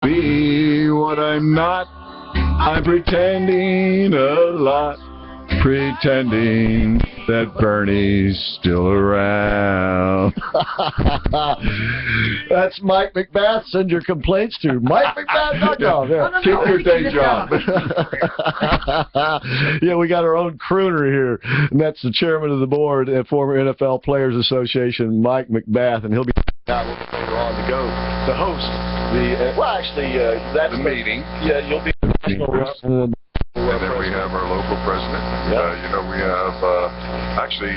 Be what I'm not. I'm pretending a lot. Pretending that Bernie's still around. That's Mike McBath. Send your complaints to MikeMcBath.com. Yeah. Keep your day job. Yeah, we got our own crooner here, and that's the chairman of the board at former NFL Players Association, Mike McBath, and he'll be out a little later on to go to host the that's the meeting. Yeah, you'll be the national rep. And then we have our local president. Yep. We have actually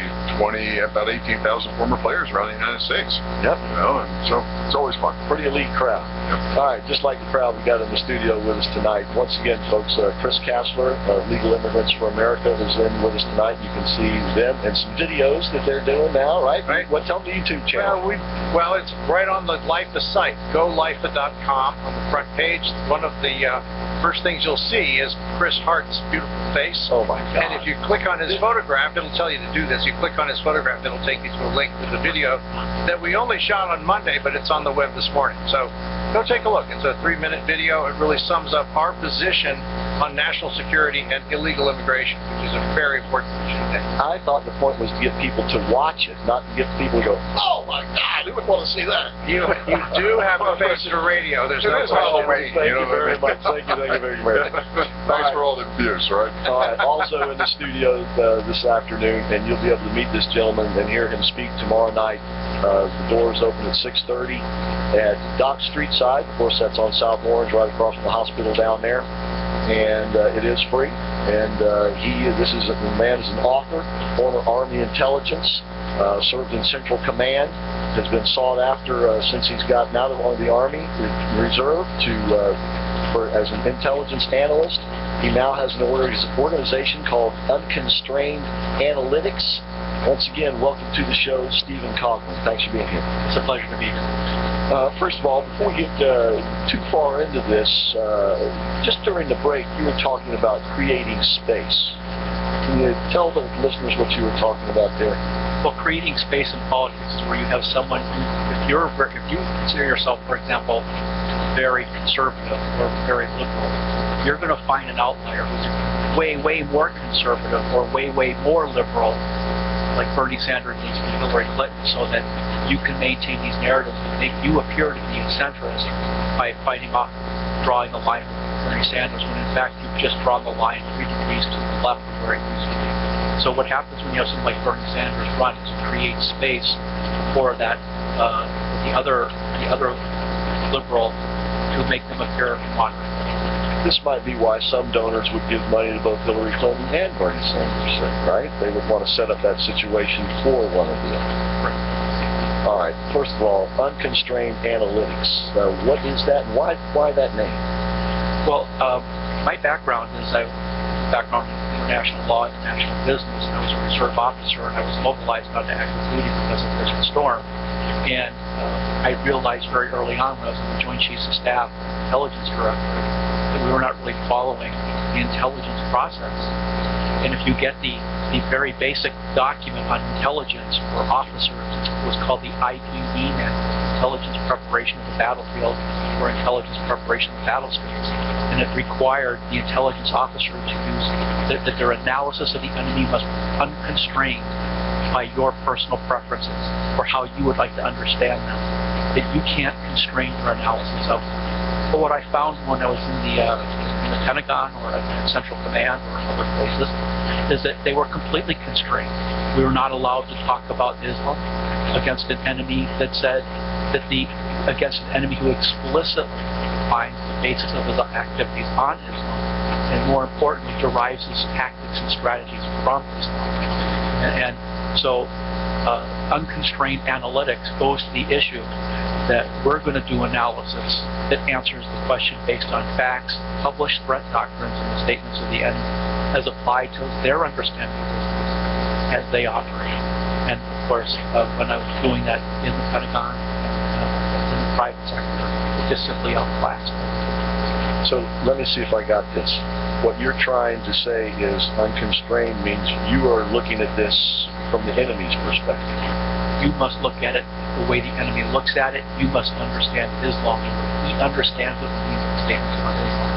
about 18,000 former players around the United States. Yep. And so it's always fun. Pretty elite crowd. Yep. All right, just like the crowd we got in the studio with us tonight. Once again, folks, Chris Casler, Legal Immigrants for America, is in with us tonight. You can see them and some videos that they're doing now, right? Right. Tell them the YouTube channel. Well, it's right on the LIFA site, GoLIFA.com. On the front page, one of the first things you'll see is Chris Hart's beautiful face. Oh my God. And if you click on his photograph, it'll tell you to do this. You click on his photograph, it'll take you to a link to the video that we only shot on Monday, but it's on the web this morning. So go take a look. It's a 3-minute video. It really sums up our position on national security and illegal immigration, which is a very important issue today. I thought the point was to get people to watch it, not to get people to go, oh my God, who would want to see that? You do have a face at a radio. There's no question. Thank you very much. Thank you very much. Thanks for all the views, right? All right. Also in the studio this afternoon, and you'll be able to meet this gentleman and hear him speak tomorrow night. The doors open at 6:30 at Dock Street side. Of course, that's on South Orange, right across from the hospital down there. And it is free. And the man is an author, former Army intelligence, served in Central Command, has been sought after since he's gotten out of the Army Reserve as an intelligence analyst. He now has an organization called Unconstrained Analytics. Once again, welcome to the show, Stephen Coughlin. Thanks for being here. It's a pleasure to be here. First of all, before we get too far into this, just during the break, you were talking about creating space. Can you tell the listeners what you were talking about there? Well, creating space in politics is where you have someone if you consider yourself, for example, very conservative or very liberal, you're going to find an outlier who's way more conservative or way more liberal, like Bernie Sanders and Hillary Clinton, so that you can maintain these narratives and make you appear to be a centrist by drawing the line with Bernie Sanders, when in fact you've just drawn the line 3 degrees to the left of where it used to be. So what happens when you have someone like Bernie Sanders run is to create space for that the other liberal to make them appear moderate. This might be why some donors would give money to both Hillary Clinton and Bernie Sanders, right? They would want to set up that situation for one of them. Right. All right. First of all, Unconstrained Analytics. What is that, and why that name? Well, my background is in international law and international business. I was a reserve officer, and I was mobilized out to active duty because of Desert Storm. And I realized very early on when I was in the Joint Chiefs of Staff Intelligence Director that we were not really following the intelligence process. And if you get the very basic document on intelligence for officers, it was called the IPE manual, Intelligence Preparation of the Battlefield, or Intelligence Preparation of Battlespace. And it required the intelligence officer to use that their analysis of the enemy must be unconstrained by your personal preferences or how you would like to understand them. That you can't constrain your analysis of them. But what I found when I was in the Pentagon or in Central Command or other places is that they were completely constrained. We were not allowed to talk about Islam against an enemy that said that against an enemy who explicitly defines the basis of his activities on Islam, and more importantly, derives his tactics and strategies from Islam. And so unconstrained analytics goes to the issue that we're going to do analysis that answers the question based on facts, published threat doctrines, and the statements of the enemy as applied to their understanding of business as they operate. And of course, when I was doing that in the Pentagon, in the private sector, it just simply outclassed. So let me see if I got this. What you're trying to say is unconstrained means you are looking at this from the enemy's perspective. You must look at it the way the enemy looks at it. You must understand Islam the way he understands it when he understands Islam.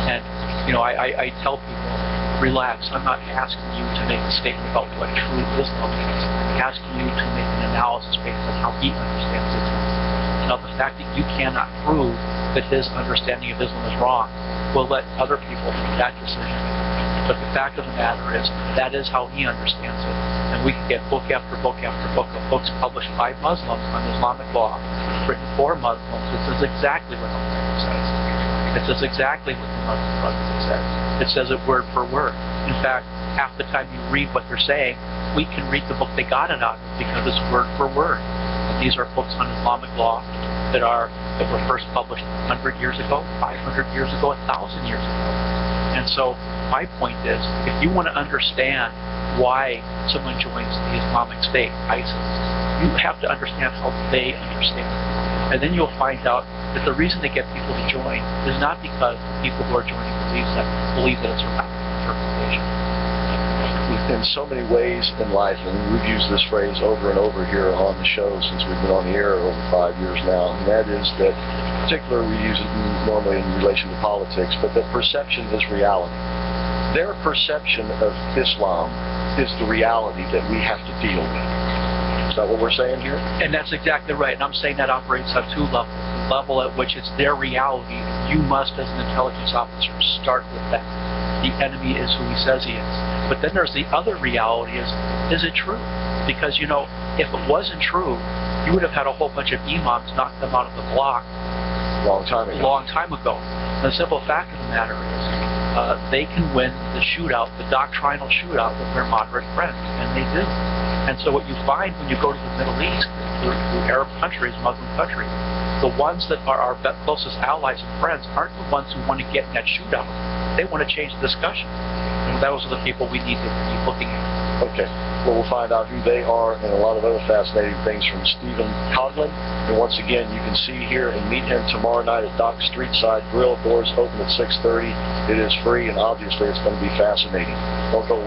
And, you know, I tell people, relax. I'm not asking you to make a statement about what true Islam is. I'm asking you to make an analysis based on how he understands Islam. Now, the fact that you cannot prove that his understanding of Islam is wrong, we'll let other people make that decision. But the fact of the matter is, that is how he understands it. And we can get book after book after book of books published by Muslims on Islamic law, written for Muslims. It says exactly what the Bible says. It says exactly what the Muslim Brotherhood says. It says it word for word. In fact, half the time you read what they're saying, we can read the book they got it out of because it's word for word. And these are books on Islamic law that were first published 100 years ago, 500 years ago, 1,000 years ago. And so my point is, if you want to understand why someone joins the Islamic State, ISIS, you have to understand how they understand it. And then you'll find out that the reason they get people to join is not because the people who are joining believe that it's a right interpretation. In so many ways in life, and we've used this phrase over and over here on the show since we've been on the air over 5 years now, and that is that, particularly we use it normally in relation to politics, but that perception is reality. Their perception of Islam is the reality that we have to deal with. Is that what we're saying here? And that's exactly right. And I'm saying that operates on two levels. The level at which it's their reality, you must, as an intelligence officer, start with that. The enemy is who he says he is. But then there's the other reality is it true? Because, you know, if it wasn't true, you would have had a whole bunch of imams knock them out of the block Long time ago. And the simple fact of the matter is, they can win the shootout, the doctrinal shootout with their moderate friends, and they do. And so what you find when you go to the Middle East, through Arab countries, Muslim countries, the ones that are our closest allies and friends aren't the ones who want to get in that shootout. They want to change the discussion. And those are the people we need to be looking at. Okay. Well, we'll find out who they are and a lot of other fascinating things from Stephen Coughlin. And once again, you can see here and meet him tomorrow night at Dock Street Side Grill. Doors open at 6:30. It is free, and obviously it's going to be fascinating. Don't go